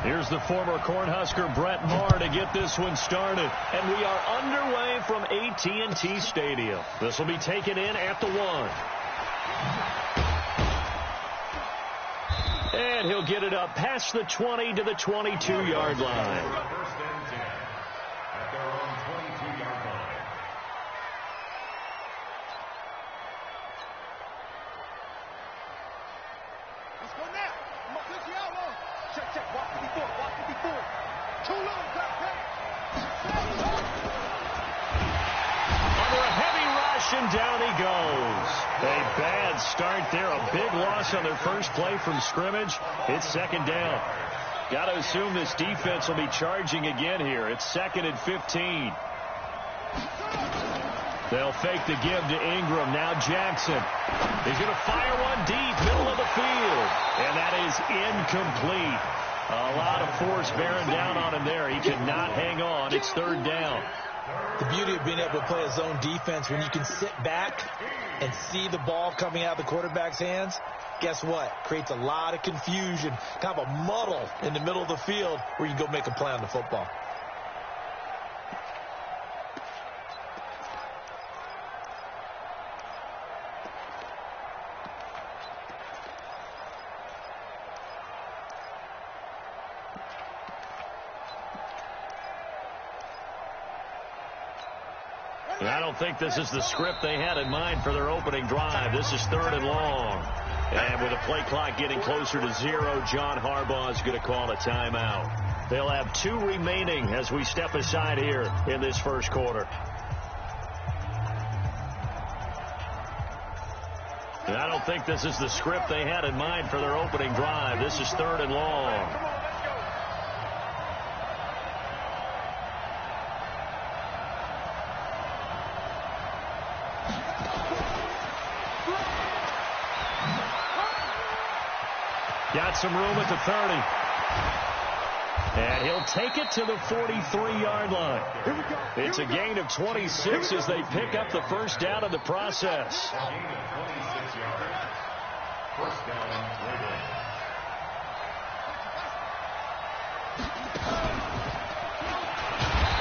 Here's the former Cornhusker Brett Maher to get this one started. And we are underway from AT&T Stadium. This will be taken in at the 1. And he'll get it up past the 20 to the 22-yard line. First and 10 at their own 22-yard line. Let's go now. I'm going to click you out long. Check. Walk 54. Walk 54. Too low. Under a heavy rush, and down he goes. A bad start there. A big loss on their first play from scrimmage. It's second down. Got to assume this defense will be charging again here. It's 2nd and 15. They'll fake the give to Ingram. Now Jackson. He's going to fire one deep, middle of the field. And that is incomplete. A lot of force bearing down on him there. He cannot hang on. It's 3rd down. The beauty of being able to play a zone defense, when you can sit back and see the ball coming out of the quarterback's hands, guess what? Creates a lot of confusion, kind of a muddle in the middle of the field where you can go make a play on the football. I don't think this is the script they had in mind for their opening drive. This is 3rd and long. And with the play clock getting closer to 0, John Harbaugh is going to call a timeout. They'll have 2 remaining as we step aside here in this first quarter. And I don't think this is the script they had in mind for their opening drive. This is 3rd and long. Got some room at the 30. And he'll take it to the 43-yard line. It's a gain of 26 as they pick up the first down in the process. Gain of 26 yards. First down, Ravens.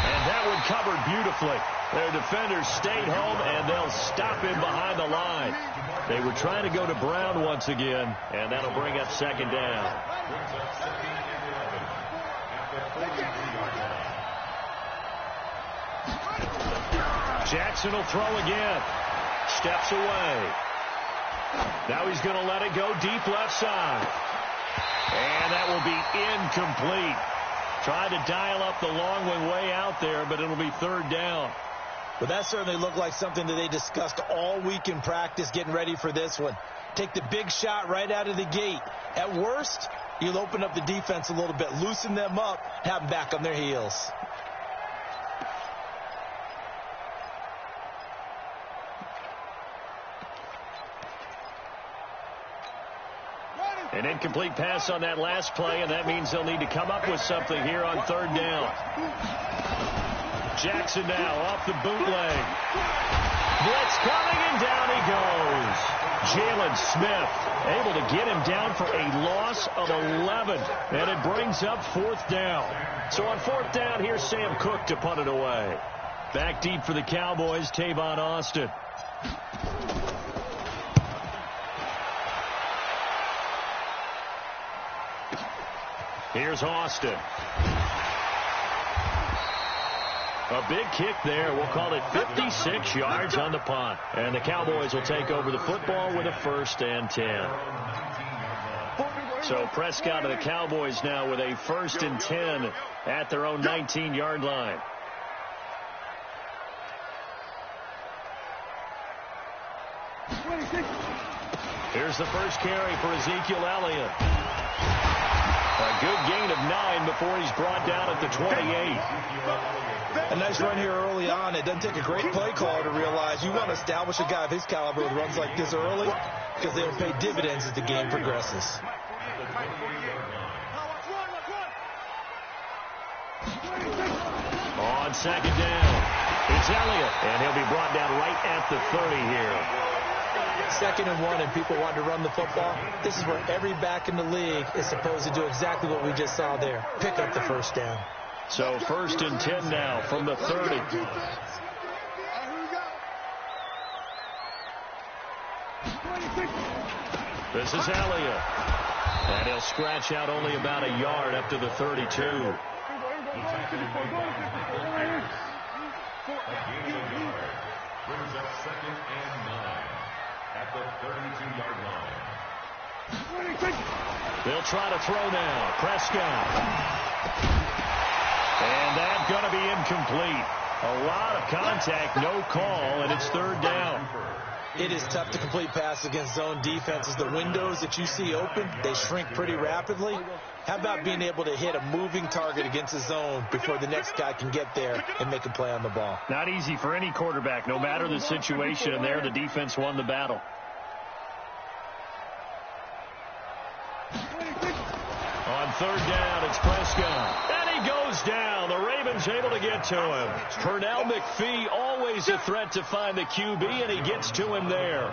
And that one covered beautifully. Their defenders stayed home, and they'll stop him behind the line. They were trying to go to Brown once again, and that'll bring up 2nd down. Brings up 2nd and 11 at the 43-yard line. Jackson will throw again. Steps away. Now he's going to let it go deep left side. And that will be incomplete. Tried to dial up the long one way out there, but it'll be 3rd down. But that certainly looked like something that they discussed all week in practice getting ready for this one. Take the big shot right out of the gate. At worst, you'll open up the defense a little bit, loosen them up, have them back on their heels. An incomplete pass on that last play, and that means they'll need to come up with something here on 3rd down. Jackson now off the bootleg. Blitz coming, and down he goes. Jalen Smith able to get him down for a loss of 11, and it brings up 4th down. So on 4th down, here's Sam Cook to punt it away. Back deep for the Cowboys, Tavon Austin. Here's Austin. A big kick there. We'll call it 56 yards on the punt. And the Cowboys will take over the football with a 1st and 10. So Prescott and the Cowboys now with a 1st and 10 at their own 19-yard line. Here's the first carry for Ezekiel Elliott. A good gain of 9 before he's brought down at the 28. A nice run here early on. It doesn't take a great play caller to realize you want to establish a guy of his caliber with runs like this early because they'll pay dividends as the game progresses. On 2nd down, it's Elliott, and he'll be brought down right at the 30 here. 2nd and 1 and people want to run the football, this is where every back in the league is supposed to do exactly what we just saw there. Pick up the first down. So 1st and 10 now from the 30. This is Elliott. And he'll scratch out only about a yard up to the 32. Brings up 2nd and 9 at the 32-yard line. They'll try to throw now. Prescott. And that's going to be incomplete. A lot of contact, no call, and it's 3rd down. It is tough to complete pass against zone defenses. The windows that you see open, they shrink pretty rapidly. How about being able to hit a moving target against a zone before the next guy can get there and make a play on the ball? Not easy for any quarterback, no matter the situation, and there the defense won the battle. On 3rd down, it's Prescott. And he goes down. The Ravens able to get to him. Pernell McPhee, always a threat to find the QB, and he gets to him there.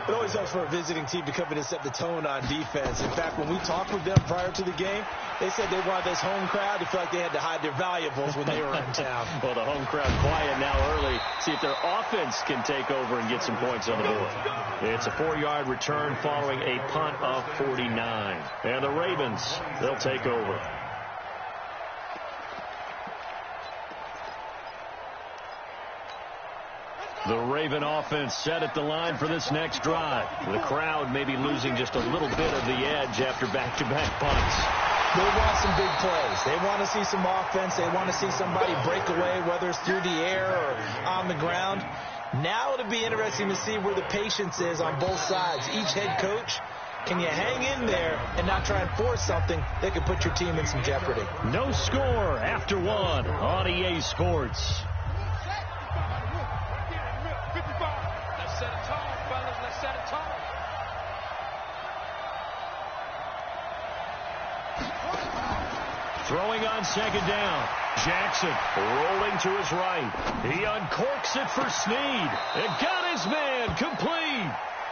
It always helps for a visiting team to come in and set the tone on defense. In fact, when we talked with them prior to the game, they said they wanted this home crowd to feel like they had to hide their valuables when they were in town. Well, the home crowd quiet now early. See if their offense can take over and get some points on the board. It's a 4-yard return following a punt of 49. And the Ravens, they'll take over. The Raven offense set at the line for this next drive. The crowd may be losing just a little bit of the edge after back-to-back punts. They want some big plays. They want to see some offense. They want to see somebody break away, whether it's through the air or on the ground. Now it'll be interesting to see where the patience is on both sides. Each head coach, can you hang in there and not try and force something that could put your team in some jeopardy? No score after 1 on EA Sports. Let's set a tone, fellas. Let's set a tone. Throwing on 2nd down. Jackson rolling to his right. He uncorks it for Snead. And got his man complete.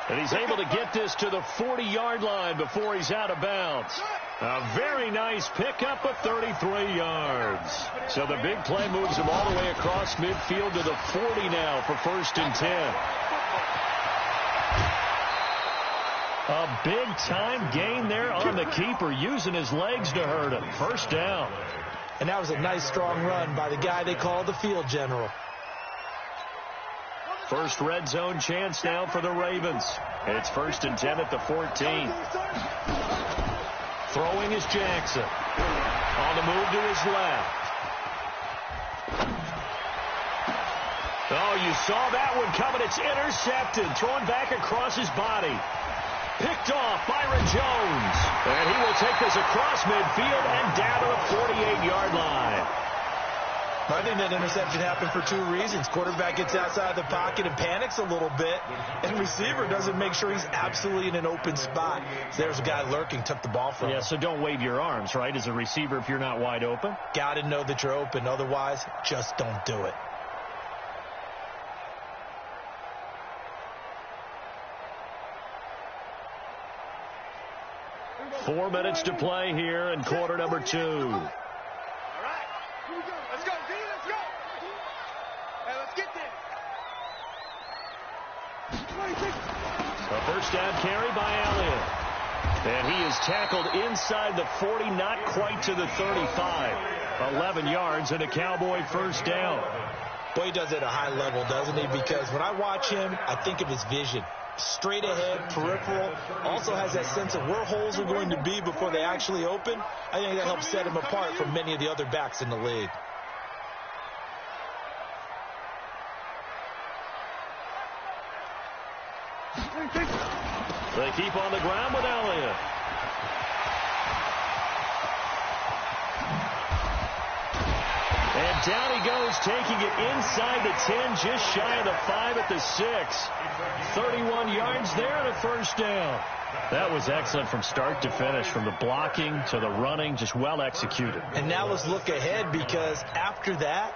And he's able to get this to the 40-yard line before he's out of bounds. A very nice pickup of 33 yards. So the big play moves him all the way across midfield to the 40 now for 1st and 10. A big-time gain there on the keeper, using his legs to hurt him. 1st down. And that was a nice, strong run by the guy they call the field general. First red zone chance now for the Ravens. It's 1st and 10 at the 14. Throwing is Jackson. On the move to his left. Oh, you saw that one coming. It's intercepted. Thrown back across his body. Picked off Byron Jones. And he will take this across midfield and down to the 48-yard line. I think that interception happened for 2 reasons. Quarterback gets outside the pocket and panics a little bit, and receiver doesn't make sure he's absolutely in an open spot. So there's a guy lurking, took the ball from him. Yeah, so don't wave your arms, right, as a receiver if you're not wide open. Got to know that you're open. Otherwise, just don't do it. Four minutes to play here in quarter number 2. All right. Here we go. Let's go, D. Let's go. Hey, let's get there. A 1st down carry by Elliott. And he is tackled inside the 40, not quite to the 35. 11 yards and a Cowboy 1st down. Boy, he does it at a high level, doesn't he? Because when I watch him, I think of his vision. Straight ahead, peripheral, also has that sense of where holes are going to be before they actually open. I think that helps set him apart from many of the other backs in the league. They keep on the ground with Elliott. And down he goes, taking it inside the 10, just shy of the 5 at the 6. 31 yards there and a first down. That was excellent from start to finish, from the blocking to the running, just well executed. And now let's look ahead, because after that,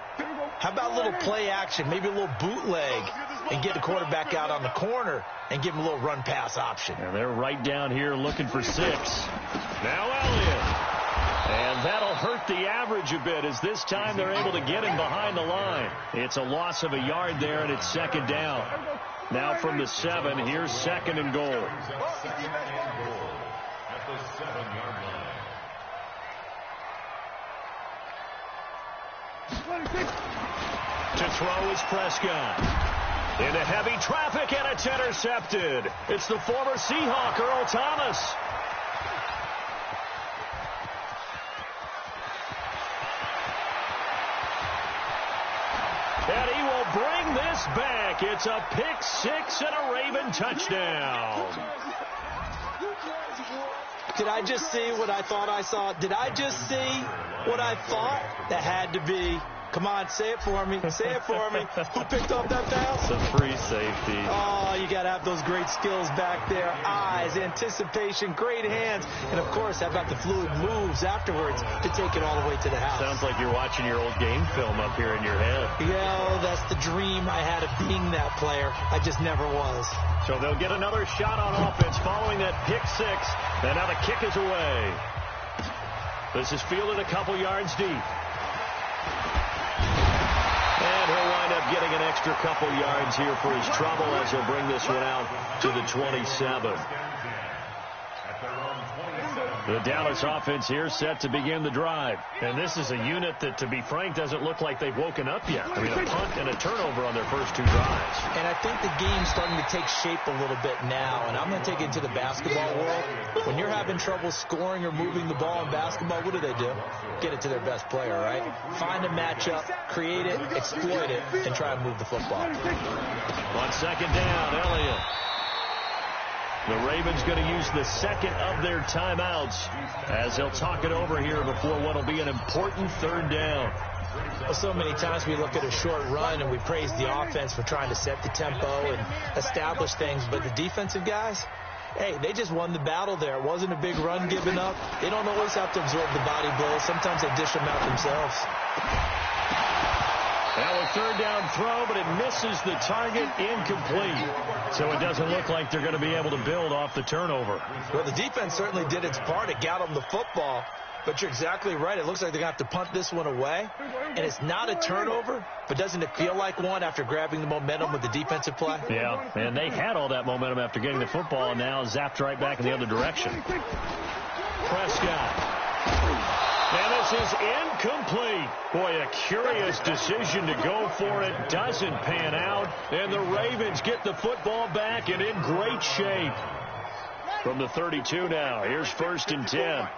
how about a little play action, maybe a little bootleg, and get the quarterback out on the corner and give him a little run-pass option. And they're right down here looking for 6. Now Elliott. And that'll hurt the average a bit, as this time they're able to get him behind the line. It's a loss of a yard there, and it's second down. Now from the 7, here's second and goal. At the 7-yard line. To throw is Prescott. Into heavy traffic, and it's intercepted. It's the former Seahawk, Earl Thomas. And he will bring this back. It's a pick 6 and a Raven touchdown. Did I just see what I thought I saw? Did I just see what I thought? That had to be. Come on, say it for me. Say it for me. Who picked up that pass? It's a free safety. Oh, you got to have those great skills back there. Eyes, anticipation, great hands. And, of course, how about the fluid moves afterwards to take it all the way to the house? Sounds like you're watching your old game film up here in your head. Yeah, that's the dream I had of being that player. I just never was. So they'll get another shot on offense following that pick 6. And now the kick is away. This is fielded a couple yards deep. And he'll wind up getting an extra couple yards here for his trouble, as he'll bring this one out to the 27. The Dallas offense here set to begin the drive. And this is a unit that, to be frank, doesn't look like they've woken up yet. I mean, a punt and a turnover on their first 2 drives. And I think the game's starting to take shape a little bit now. And I'm going to take it to the basketball world. When you're having trouble scoring or moving the ball in basketball, what do? Get it to their best player, right? Find a matchup, create it, exploit it, and try and move the football. On second down, Elliott. The Ravens going to use the second of their timeouts, as they'll talk it over here before what will be an important third down. Well, so many times we look at a short run and we praise the offense for trying to set the tempo and establish things, but the defensive guys, hey, they just won the battle there. It wasn't a big run given up. They don't always have to absorb the body blows. Sometimes they dish them out themselves. Now a third down throw, but it misses the target, incomplete. So it doesn't look like they're going to be able to build off the turnover. Well, the defense certainly did its part. It got them the football. But you're exactly right. It looks like they're going to have to punt this one away. And it's not a turnover, but doesn't it feel like one after grabbing the momentum with the defensive play? Yeah, and they had all that momentum after getting the football, and now zapped right back in the other direction. Prescott. And this is incomplete. Boy, a curious decision to go for it. Doesn't pan out. And the Ravens get the football back and in great shape. From the 32 now, here's 1st and 10. They're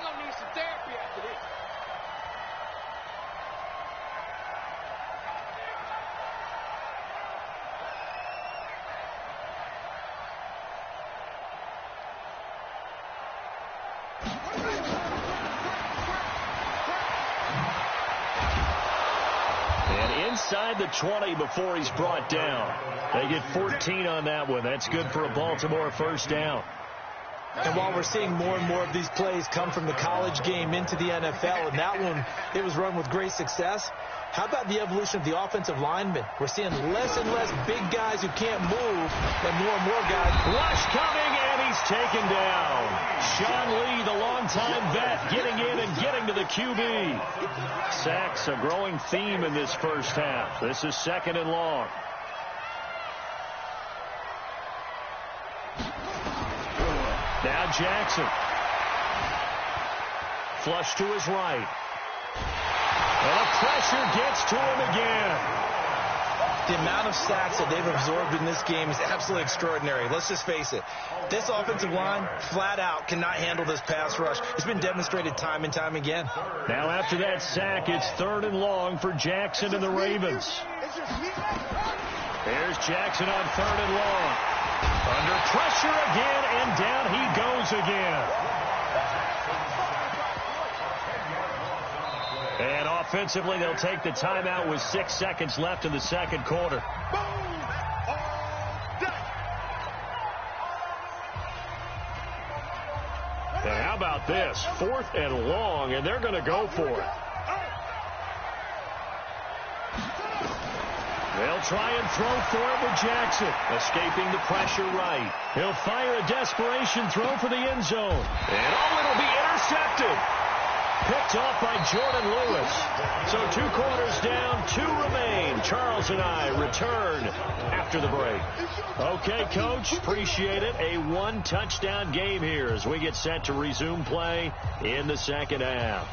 going to need some therapy after this. Inside the 20 before he's brought down. They get 14 on that one. That's good for a Baltimore first down. And while we're seeing more and more of these plays come from the college game into the NFL, and that one, it was run with great success, how about the evolution of the offensive linemen? We're seeing less and less big guys who can't move, and more guys. Rush coming, and he's taken down. Sean Lee, the longtime vet, getting in and getting to the QB. Sacks, a growing theme in this first half. This is 2nd and long. Now Jackson. Flush to his right. And the pressure gets to him again. The amount of sacks that they've absorbed in this game is absolutely extraordinary. Let's just face it. This offensive line, flat out, cannot handle this pass rush. It's been demonstrated time and time again. Now after that sack, it's 3rd and long for Jackson and the Ravens. Here's Jackson on 3rd and long. Under pressure again, and down he goes again. And off Offensively, they'll take the timeout with 6 seconds left in the second quarter. And how about this? 4th and long, and they're going to go for it. They'll try and throw for it with Jackson. Escaping the pressure right. He'll fire a desperation throw for the end zone. And it'll be intercepted. Picked off by Jordan Lewis. So 2 quarters down, 2 remain. Charles and I return after the break. Okay, Coach, appreciate it. A 1-touchdown game here as we get set to resume play in the second half.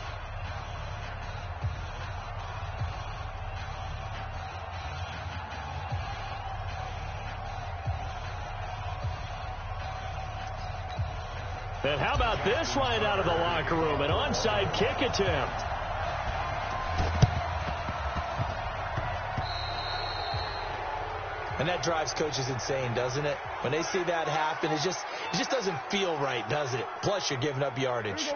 And how about this line out of the locker room? An onside kick attempt. And that drives coaches insane, doesn't it? When they see that happen, it just doesn't feel right, does it? Plus, you're giving up yardage.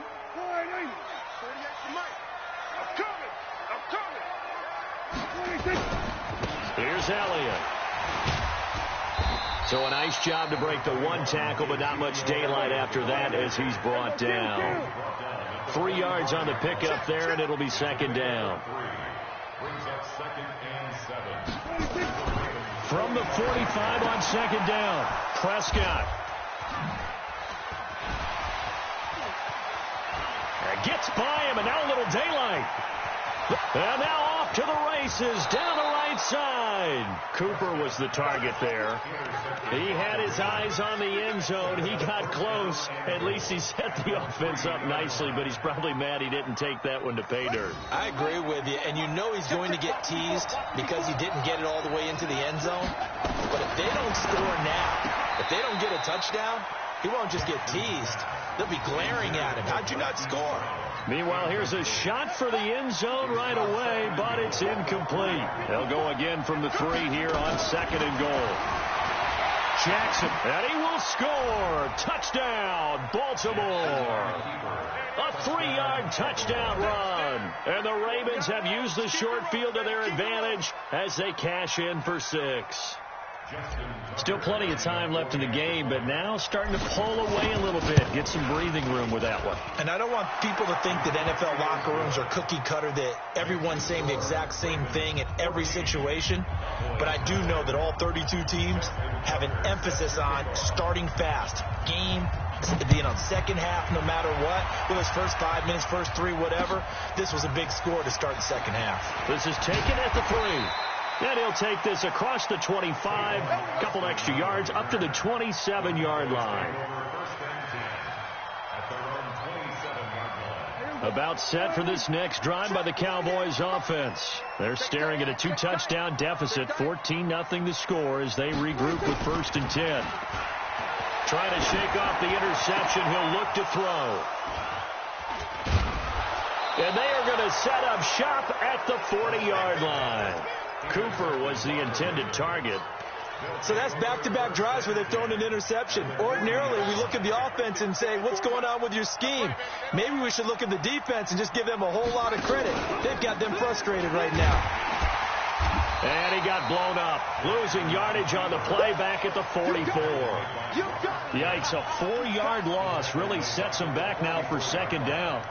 Here's Elliott. So a nice job to break the 1 tackle, but not much daylight after that as he's brought down. 3 yards on the pickup there, and it'll be second down. From the 45 on second down, Prescott. Gets by him, and now a little daylight. And now off to the races down the right side. Cooper was the target there. He had his eyes on the end zone. He got close. At least he set the offense up nicely, but he's probably mad he didn't take that one to pay dirt. I agree with you, and you know he's going to get teased because he didn't get it all the way into the end zone. But if they don't score now, if they don't get a touchdown, he won't just get teased. They'll be glaring at him. How'd you not score? Meanwhile, here's a shot for the end zone right away, but it's incomplete. They'll go again from the 3 here on second and goal. Jackson, and he will score. Touchdown, Baltimore. A 3-yard touchdown run. And the Ravens have used the short field to their advantage as they cash in for 6. Still plenty of time left in the game, but now starting to pull away a little bit. Get some breathing room with that one. And I don't want people to think that NFL locker rooms are cookie cutter, that everyone's saying the exact same thing in every situation. But I do know that all 32 teams have an emphasis on starting fast. Game, second half, no matter what. Whether it's first 5 minutes, first 3, whatever. This was a big score to start the second half. This is taken at the 3. And he'll take this across the 25, a couple extra yards, up to the 27-yard line. About set for this next drive by the Cowboys offense. They're staring at a 2-touchdown deficit, 14-0 the score as they regroup with 1st and 10. Trying to shake off the interception, he'll look to throw. And they are going to set up shop at the 40-yard line. Cooper was the intended target. So that's back-to-back drives where they've thrown an interception. Ordinarily, we look at the offense and say, what's going on with your scheme? Maybe we should look at the defense and just give them a whole lot of credit. They've got them frustrated right now. And he got blown up. Losing yardage on the play back at the 44. Yikes, a 4-yard loss really sets them back now for second down.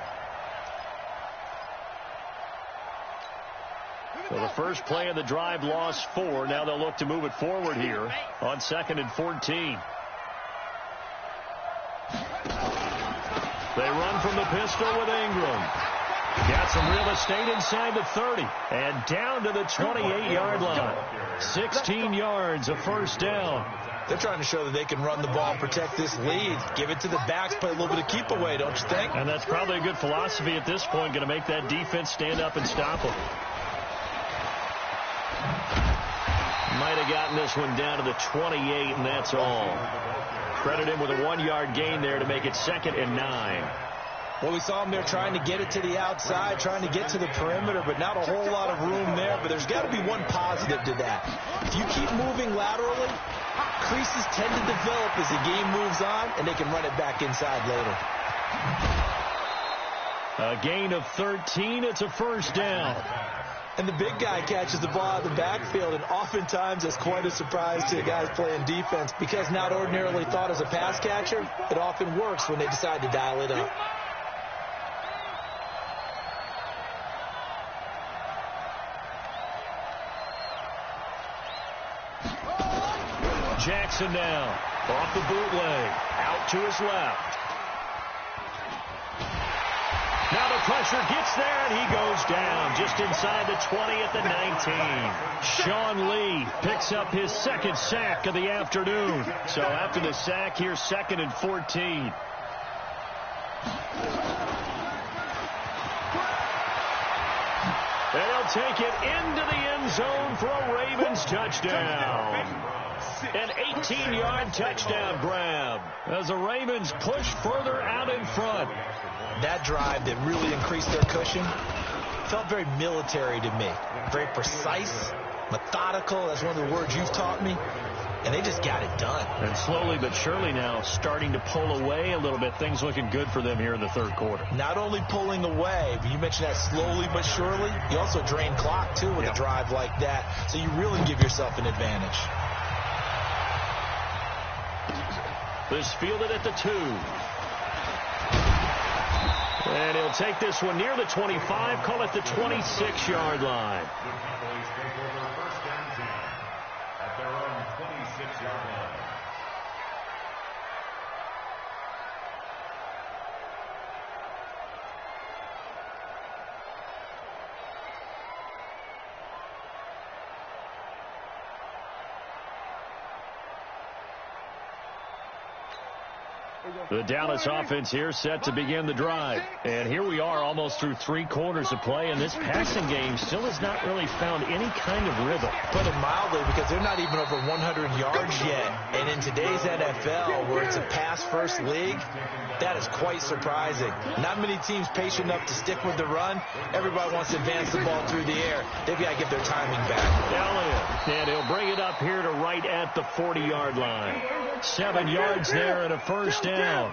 So the first play of the drive lost 4. Now they'll look to move it forward here on 2nd and 14. They run from the pistol with Ingram. Got some real estate inside the 30 and down to the 28-yard line. 16 yards, a first down. They're trying to show that they can run the ball and protect this lead. Give it to the backs, play a little bit of keep away, don't you think? And that's probably a good philosophy at this point, going to make that defense stand up and stop them. Might have gotten this one down to the 28, and that's all. Credit him with a 1-yard gain there to make it 2nd and 9. Well, we saw him there trying to get it to the outside, trying to get to the perimeter, but not a whole lot of room there. But there's got to be one positive to that. If you keep moving laterally, creases tend to develop as the game moves on, and they can run it back inside later. A gain of 13. It's a first down. And the big guy catches the ball out of the backfield, and oftentimes it's quite a surprise to the guys playing defense because not ordinarily thought as a pass catcher, it often works when they decide to dial it up. Jackson now off the bootleg, out to his left. Now the pressure gets there, and he goes down just inside the 20 at the 19. Sean Lee picks up his second sack of the afternoon. So after the sack, here's 2nd and 14. They'll take it into the end zone for a Ravens touchdown. An 18-yard touchdown grab as the Ravens push further out in front. That drive that really increased their cushion felt very military to me. Very precise, methodical. That's one of the words you've taught me. And they just got it done. And slowly but surely now starting to pull away a little bit. Things looking good for them here in the third quarter. Not only pulling away, but you mentioned that slowly but surely. You also drain clock, too, with a drive like that. So you really give yourself an advantage. This fielded at the 2. And he'll take this one near the 25, call it the 26-yard line. At their own 26-yard line. The Dallas offense here set to begin the drive. And here we are almost through 3 quarters of play, and this passing game still has not really found any kind of rhythm. Put it mildly, because they're not even over 100 yards yet. And in today's NFL, where it's a pass-first league, that is quite surprising. Not many teams patient enough to stick with the run. Everybody wants to advance the ball through the air. They've got to get their timing back. Elliott, and he'll bring it up here to right at the 40-yard line. 7 yards there and a first down. On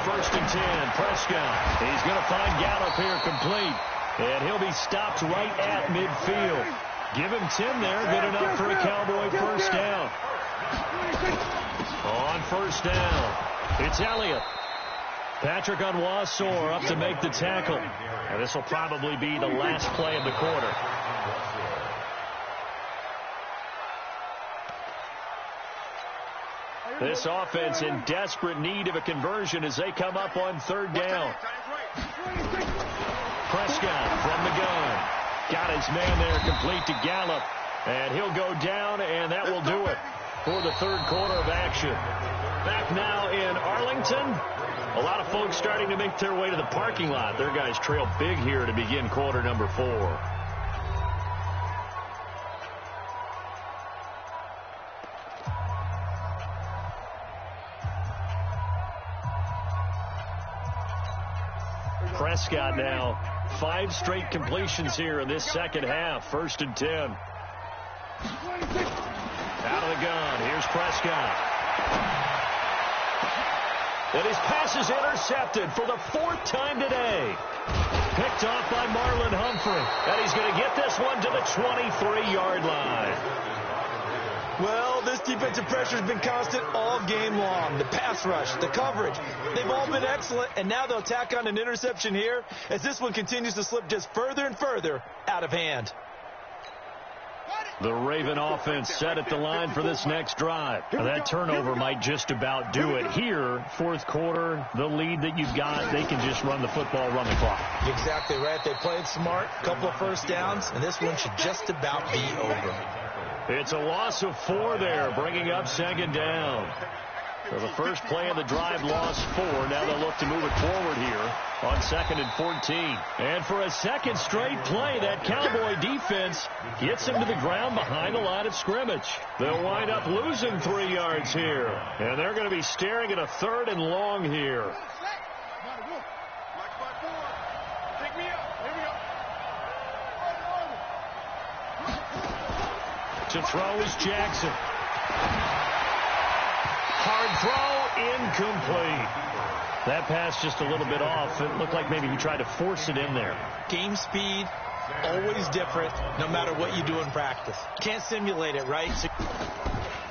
1st and 10, Prescott. He's going to find Gallup here complete. And he'll be stopped right at midfield. Give him 10 there. Good enough for a Cowboy first down. On 1st down, it's Elliott. Patrick Onwuasor up to make the tackle. And this will probably be the last play of the quarter. This offense in desperate need of a conversion as they come up on 3rd down. Prescott from the gun. Got his man there complete to Gallup. And he'll go down, and that will do it for the 3rd quarter of action. Back now in Arlington. A lot of folks starting to make their way to the parking lot. Their guys trail big here to begin quarter number 4. Prescott now, 5 straight completions here in this second half. 1st and 10. Out of the gun. Here's Prescott. And his pass is intercepted for the 4th time today. Picked off by Marlon Humphrey. And he's going to get this one to the 23-yard line. Well, this defensive pressure has been constant all game long. The pass rush, the coverage, they've all been excellent, and now they'll tack on an interception here as this one continues to slip just further and further out of hand. The Raven offense set at the line for this next drive. Now that turnover might just about do it. Here, 4th quarter, the lead that you've got, they can just run the football, run the clock. Exactly right. They played smart, couple of first downs, and this one should just about be over. It's a loss of 4 there, bringing up 2nd down. So the first play of the drive lost 4. Now they'll look to move it forward here on 2nd and 14. And for a second straight play, that Cowboy defense gets them to the ground behind the line of scrimmage. They'll wind up losing 3 yards here. And they're going to be staring at a 3rd and long here. To throw is Jackson. Hard throw, incomplete. That pass just a little bit off. It looked like maybe he tried to force it in there. Game speed, always different, no matter what you do in practice. Can't simulate it, right?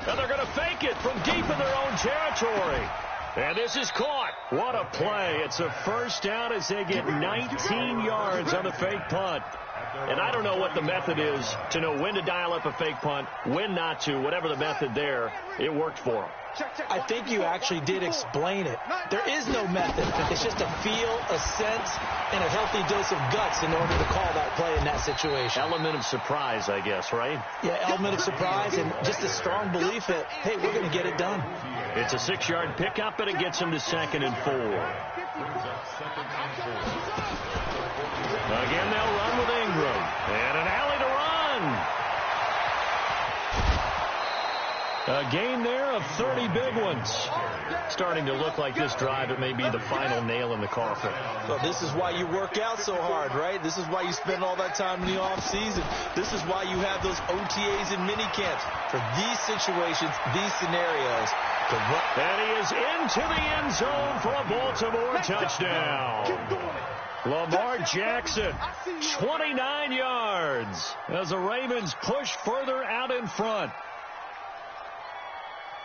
And they're going to fake it from deep in their own territory. And this is caught. What a play. It's a first down as they get 19 yards on the fake punt. And I don't know what the method is to know when to dial up a fake punt, when not to. Whatever the method there, it worked for them. I think you actually did explain it. There is no method. It's just a feel, a sense, and a healthy dose of guts in order to call that play in that situation. Element of surprise, I guess, right? Yeah, element of surprise and just a strong belief that, hey, we're going to get it done. It's a 6-yard pickup, and it gets him to 2nd and 4. Again, they'll run with Ingram. And an alley to run. A gain there of 30 big ones. Starting to look like this drive, it may be the final nail in the coffin. Well, this is why you work out so hard, right? This is why you spend all that time in the offseason. This is why you have those OTAs and mini camps for these situations, these scenarios. And he is into the end zone for a Baltimore touchdown. Lamar Jackson, 29 yards as the Ravens push further out in front.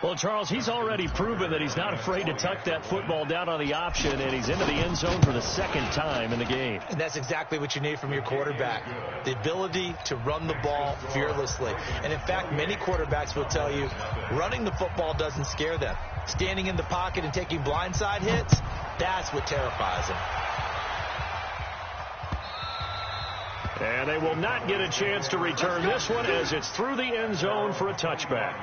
Well, Charles, he's already proven that he's not afraid to tuck that football down on the option, and he's into the end zone for the 2nd time in the game. And that's exactly what you need from your quarterback, the ability to run the ball fearlessly. And, in fact, many quarterbacks will tell you running the football doesn't scare them. Standing in the pocket and taking blindside hits, that's what terrifies them. And they will not get a chance to return this one as it's through the end zone for a touchback.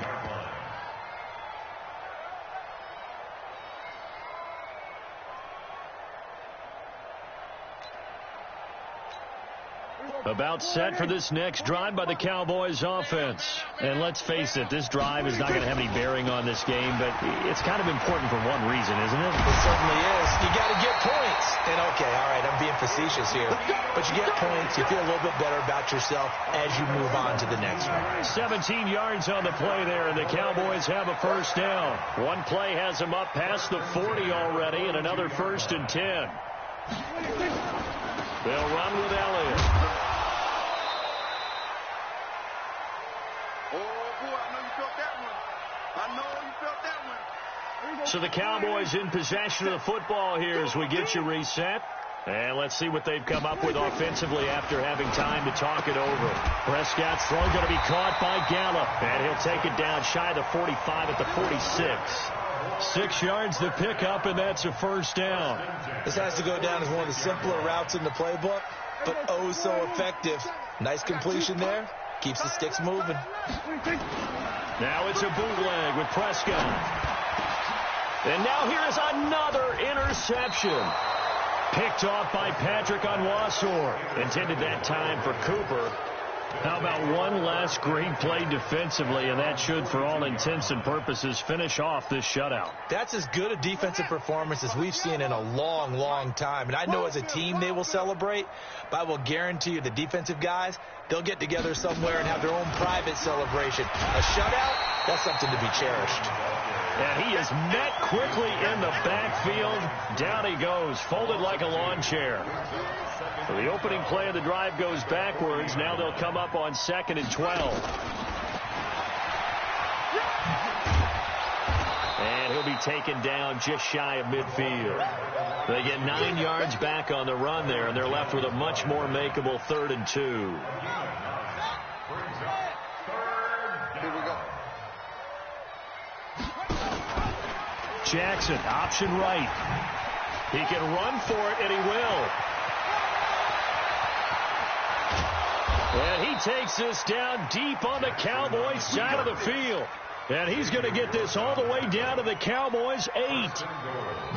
About set for this next drive by the Cowboys offense. And let's face it, this drive is not going to have any bearing on this game, but it's kind of important for one reason, isn't it? It certainly is. You got to get points. And, okay, all right, I'm being facetious here. But you get points, you feel a little bit better about yourself as you move on to the next one. 17 yards on the play there, and the Cowboys have a first down. One play has them up past the 40 already, and another 1st and 10. They'll run with Elliott. So the Cowboys in possession of the football here as we get you reset. And let's see what they've come up with offensively after having time to talk it over. Prescott's throw going to be caught by Gallup. And he'll take it down shy of the 45 at the 46. 6 yards to pick up, and that's a first down. This has to go down as one of the simpler routes in the playbook, but oh so effective. Nice completion there. Keeps the sticks moving. Now it's a bootleg with Prescott. And now here's another interception. Picked off by Patrick Onwuasor. Intended that time for Cooper. How about one last great play defensively, and that should, for all intents and purposes, finish off this shutout. That's as good a defensive performance as we've seen in a long, long time. And I know as a team they will celebrate, but I will guarantee you the defensive guys, they'll get together somewhere and have their own private celebration. A shutout, that's something to be cherished. And he is met quickly in the backfield. Down he goes, folded like a lawn chair. So the opening play of the drive goes backwards. Now they'll come up on 2nd and 12. And he'll be taken down just shy of midfield. They get 9 yards back on the run there, and they're left with a much more makeable 3rd and 2. Here we go. Jackson, option right. He can run for it, and he will. And he takes this down deep on the Cowboys side of the field. And he's going to get this all the way down to the Cowboys' 8.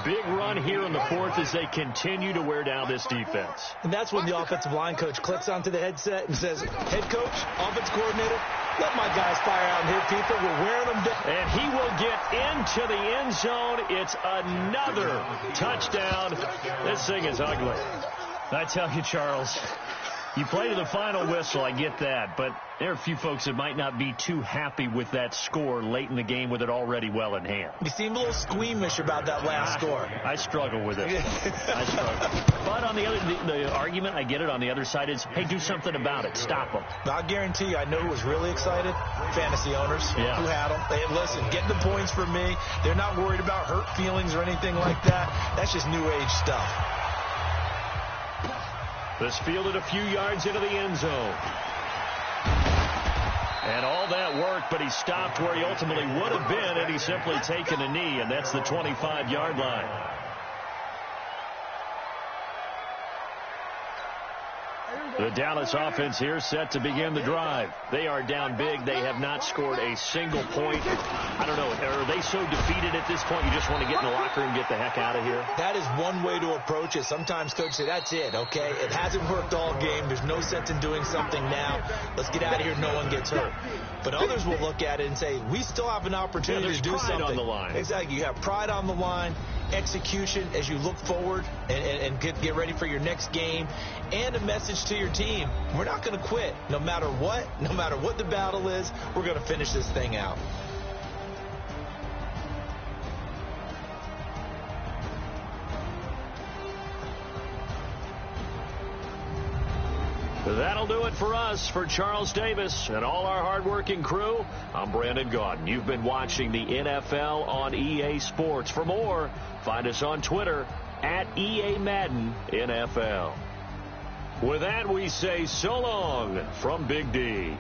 Big run here in the 4th as they continue to wear down this defense. And that's when the offensive line coach clicks onto the headset and says, head coach, offense coordinator, let my guys fire out here, people. We're wearing them down. And he will get into the end zone. It's another touchdown. This thing is ugly. I tell you, Charles, You play to the final whistle, I get that, but there are a few folks that might not be too happy with that score late in the game with it already well in hand. You seem a little squeamish about that last score. I struggle with it. I struggle. But on the argument, I get it, on the other side is, hey, do something about it. Stop them. I guarantee you, I know who was really excited? Fantasy owners who had them. Hey, listen, get the points for me. They're not worried about hurt feelings or anything like that. That's just new age stuff. This fielded a few yards into the end zone. And all that worked, but he stopped where he ultimately would have been had he simply taken a knee, and that's the 25-yard line. The Dallas offense here set to begin the drive. They are down big. They have not scored a single point. I don't know. Are they so defeated at this point you just want to get in the locker and get the heck out of here? That is one way to approach it. Sometimes coaches say, that's it, okay? It hasn't worked all game. There's no sense in doing something now. Let's get out of here. No one gets hurt. But others will look at it and say, we still have an opportunity to do something. On the line. Exactly. You have pride on the line, execution as you look forward and get ready for your next game, and a message to your team. We're not going to quit. No matter what the battle is, we're going to finish this thing out. That'll do it for us. For Charles Davis and all our hardworking crew, I'm Brandon Gaudin. You've been watching the NFL on EA Sports. For more, find us on Twitter at EA Madden NFL. With that, we say so long from Big D.